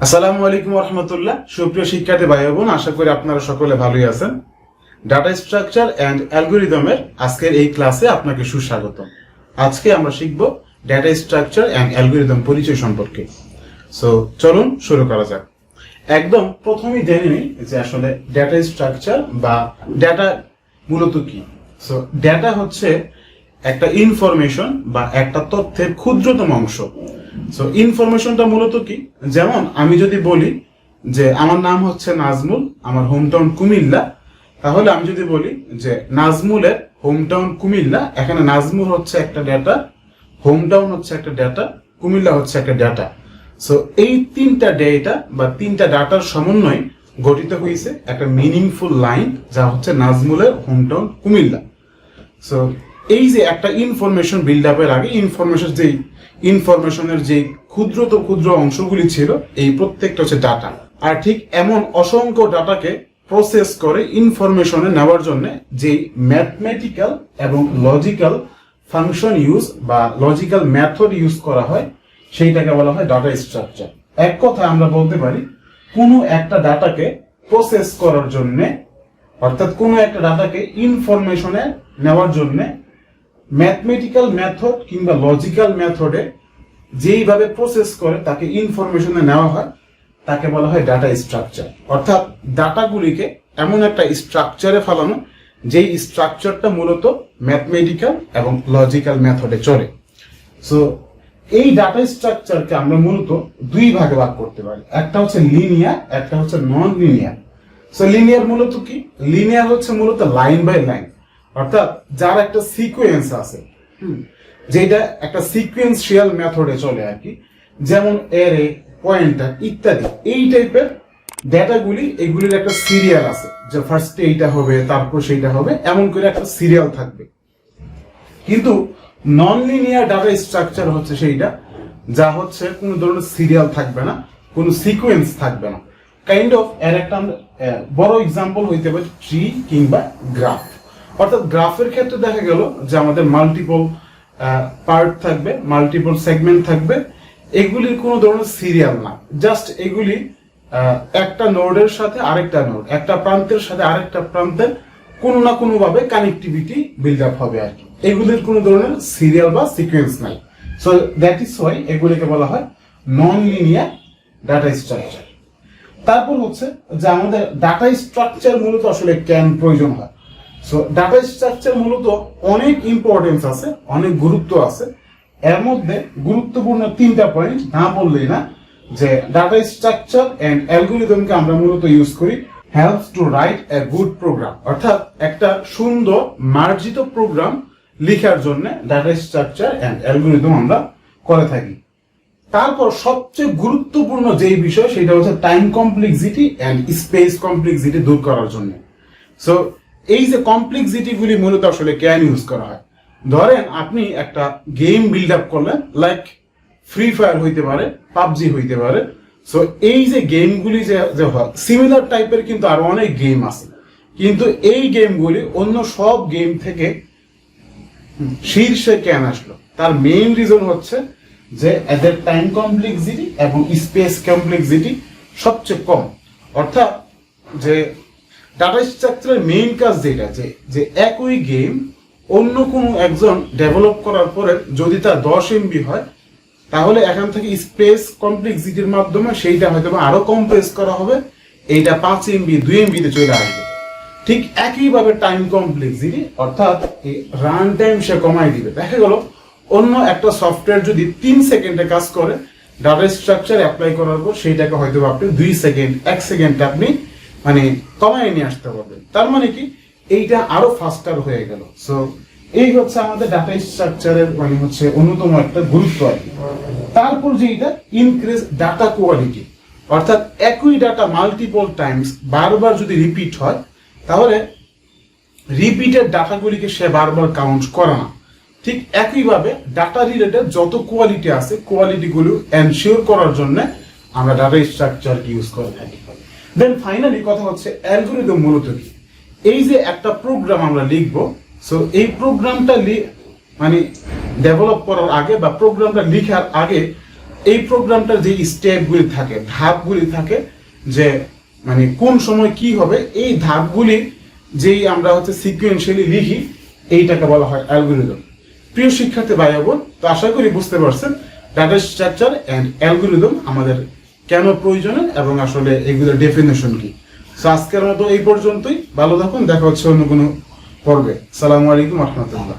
আসসালামু আলাইকুম রহমতুল্লাহ। সুপ্রিয় শিক্ষার্থী ভাই বোন, আশা করি আপনারা সকলে ভালোই আছেন। ডাটা স্ট্রাকচার অ্যান্ড অ্যালগোরিদমের আজকের এই ক্লাসে আপনাকে সুস্বাগতম। আজকে আমরা শিখব ডাটা স্ট্রাকচার অ্যান্ড অ্যালগোরিদম পরিচয় সম্পর্কে। সো চলুন শুরু করা যাক। একদম প্রথমেই জেনে নিই যে আসলে ডাটা স্ট্রাকচার বা ডাটা মূলত কি। সো ডাটা হচ্ছে একটা ইনফরমেশন বা একটা তথ্যের ক্ষুদ্রতম অংশ। সো ইনফরমেশনটা মূলত কি, যেমন আমি যদি বলি যে আমার নাম হচ্ছে নাজমুল, আমার হোমটাউন কুমিল্লা, তাহলে আমি যদি বলি যে নাজমুলের হোমটাউন কুমিল্লা, এখানে নাজমুল হচ্ছে একটা ডেটা, হোমটাউন হচ্ছে একটা ডেটা, কুমিল্লা হচ্ছে একটা ডেটা। সো এই তিনটা ডেটা বা তিনটা ডাটার সমন্বয়ে গঠিত হয়েছে একটা মিনিংফুল লাইন, যা হচ্ছে নাজমুলের হোমটাউন কুমিল্লা। সো এই যে একটা ইনফরমেশন বিল্ড আপের আগে ইনফরমেশনের যে ক্ষুদ্র অংশগুলি ছিল, এই প্রত্যেকটা হচ্ছে ডাটা। আর ঠিক এমন অসংখ্য ডাটাকে প্রসেস করে ইনফরমেশনে নেওয়ার জন্য যে ম্যাথমেটিক্যাল এবং লজিক্যাল ফাংশন ইউজ বা লজিক্যাল মেথড ইউজ করা হয়, সেইটাকে বলা হয় ডাটা স্ট্রাকচার। এক কথা আমরা বলতে পারি, কোনো একটা ডাটাকে প্রসেস করার জন্য, অর্থাৎ কোনো একটা ডাটাকে ইনফরমেশনে নেওয়ার জন্য ম্যাথমেটিক্যাল মেথড কিংবা লজিক্যাল মেথডে যেইভাবে প্রসেস করে তাকে ইনফরমেশনে নেওয়া হয়, তাকে বলা হয় ডাটা স্ট্রাকচার। অর্থাৎ ডাটাগুলিকে এমন একটা স্ট্রাকচারে ফেলানো, যেই স্ট্রাকচারটা মূলত ম্যাথমেটিক্যাল এবং লজিক্যাল মেথডে চলে। সো এই ডাটা স্ট্রাকচারকে আমরা মূলত দুই ভাগে ভাগ করতে পারি, একটা হচ্ছে লিনিয়ার, একটা হচ্ছে নন লিনিয়ার। সো লিনিয়ার মূলত কি? লিনিয়ার হচ্ছে মূলত লাইন বাই লাইন, অর্থাৎ যার একটা সিকোয়েন্স আছে, যেটা একটা সিকোয়েন্সিয়াল মেথডে চলে আর কি, যেমন অ্যারে, পয়েন্টার ইত্যাদি। এই টাইপের ডেটাগুলি, এগুলির একটা সিরিয়াল আছে, যে ফার্স্টে এইটা হবে, তারপর সেইটা হবে, এমন করে একটা সিরিয়াল থাকবে। কিন্তু নন লিনিয়ার ডাটা স্ট্রাকচার হচ্ছে সেইটা, যা হচ্ছে কোনো ধরনের সিরিয়াল থাকবে না, কোনো সিকোয়েন্স থাকবে না। কাইন্ড অফ এর একটা বড় এক্সাম্পল হইতে পারে ট্রি কিংবা গ্রাফ। অর্থাৎ গ্রাফের ক্ষেত্রে দেখা গেল যে আমাদের মাল্টিপল পার্ট থাকবে, মাল্টিপল সেগমেন্ট থাকবে, এগুলির কোনো ধরনের সিরিয়াল না, জাস্ট এগুলি একটা নোডের সাথে আরেকটা নোড, একটা প্রান্তের সাথে আরেকটা প্রান্তের কোনো না কোনো ভাবে কানেক্টিভিটি বিল্ড আপ হবে আর কি। এগুলির কোনো ধরনের সিরিয়াল বা সিকোয়েন্স নাই। সো দ্যাট ইজ ওয়াই এগুলিকে বলা হয় নন লিনিয়ার ডাটা স্ট্রাকচার। তারপর হচ্ছে যে আমাদের ডাটা স্ট্রাকচার মূলত আসলে কেন প্রয়োজন হয়। সো ডাটা স্ট্রাকচার মূলত অনেক ইম্পর্টেন্স আছে, অনেক গুরুত্ব আছে। এর মধ্যে গুরুত্বপূর্ণ তিনটা পয়েন্ট না বললেই না, যে ডাটা স্ট্রাকচার এন্ড অ্যালগরিদমকে আমরা মূলত ইউজ করি helps to write a good program, অর্থাৎ একটা সুন্দর মার্জিত প্রোগ্রাম লেখার জন্য ডাটা স্ট্রাকচার এন্ড অ্যালগরিদম আমরা করে থাকি। তারপর সবচেয়ে গুরুত্বপূর্ণ যেই বিষয়, সেটা হচ্ছে time complexity and space complexity দূর করার জন্য। সো এই যে কমপ্লেক্সিটি গুলি মূলত আসলে কেন ইউজ করা হয়, ধরেন আপনি একটা গেম বিল্ড আপ করলেন, লাইক ফ্রি ফায়ার হইতে পারে, পাবজি হইতে পারে। সো এই যে গেমগুলি যে হয়, সিমিলার টাইপের কিন্তু আরো অনেক গেম আছে, কিন্তু এই গেমগুলি অন্য সব গেম থেকে শীর্ষে কেন আসলো, তার মেইন রিজন হচ্ছে যে এদের টাইম কমপ্লেক্সিটি এবং স্পেস কমপ্লেক্সিটি সবচেয়ে কম। অর্থাৎ যে ডাটা স্ট্রাকচারের মেইন কাজ যেটা, যে একই গেম অন্য কোনো একজন ডেভেলপ করার পরে যদি তার 10 MB হয়, তাহলে এখান থেকে স্পেস কমপ্লেক্সিটির মাধ্যমে সেইটা হয়তো আরো কম্প্রেস করা হবে, এইটা 5 MB 2 MB তে চলে আসবে। ঠিক একইভাবে টাইম কমপ্লেক্সিটি, অর্থাৎ রান টাইম সে কমাই দিবে। দেখা গেল অন্য একটা সফটওয়্যার যদি 3 সেকেন্ডে কাজ করে, ডাটা স্ট্রাকচার অ্যাপ্লাই করার পর সেইটাকে হয়তো আপনি 2 সেকেন্ড 1 সেকেন্ড আপনি মানে কমায় নিয়ে আসতে পারবেন। তার মানে কি, এইটা আরো ফাস্টার হয়ে গেল। সো এই হচ্ছে আমাদের ডাটা স্ট্রাকচারের মানে হচ্ছে অন্যতম একটা গুরুত্ব আর কি। তারপর যেটা ইনক্রিজ ডাটা কোয়ালিটি, অর্থাৎ একই ডাটা মাল্টিপল টাইমস বারবার যদি রিপিট হয়, তাহলে রিপিটেড ডাটাগুলিকে সে বারবার কাউন্ট করে না। ঠিক একইভাবে ডাটা রিলেটেড যত কোয়ালিটি আছে, কোয়ালিটিগুলো এনশিওর করার জন্য আমরা ডাটা স্ট্রাকচারকে ইউজ করে থাকি। দেন ফাইনালি কথা হচ্ছে অ্যালগরিদম মূলত কি। এই যে একটা প্রোগ্রাম আমরা লিখবো, সো এই প্রোগ্রামটা মানে ডেভেলপ করার আগে বা প্রোগ্রামটা লেখার আগে এই প্রোগ্রামটার যে স্টেপগুলি থাকে, ধাপগুলি থাকে, যে মানে কোন সময় কি হবে, এই ধাপগুলি যেই আমরা সিকুয়েন্সিয়ালি লিখি, এইটাকে বলা হয় অ্যালগোরিদম। প্রিয় শিক্ষার্থী ভাই বোন, তো আশা করি বুঝতে পারছেন ডাটা স্ট্রাকচার এন্ড অ্যালগোরিদম আমাদের কেন প্রয়োজন এবং আসলে এগুলোর ডেফিনেশন কি। তো আজকের মতো এই পর্যন্তই। ভালো থাকুন, দেখা হচ্ছে অন্য কোনো পর্বে। আসসালামু আলাইকুম রহমতুল্লাহ।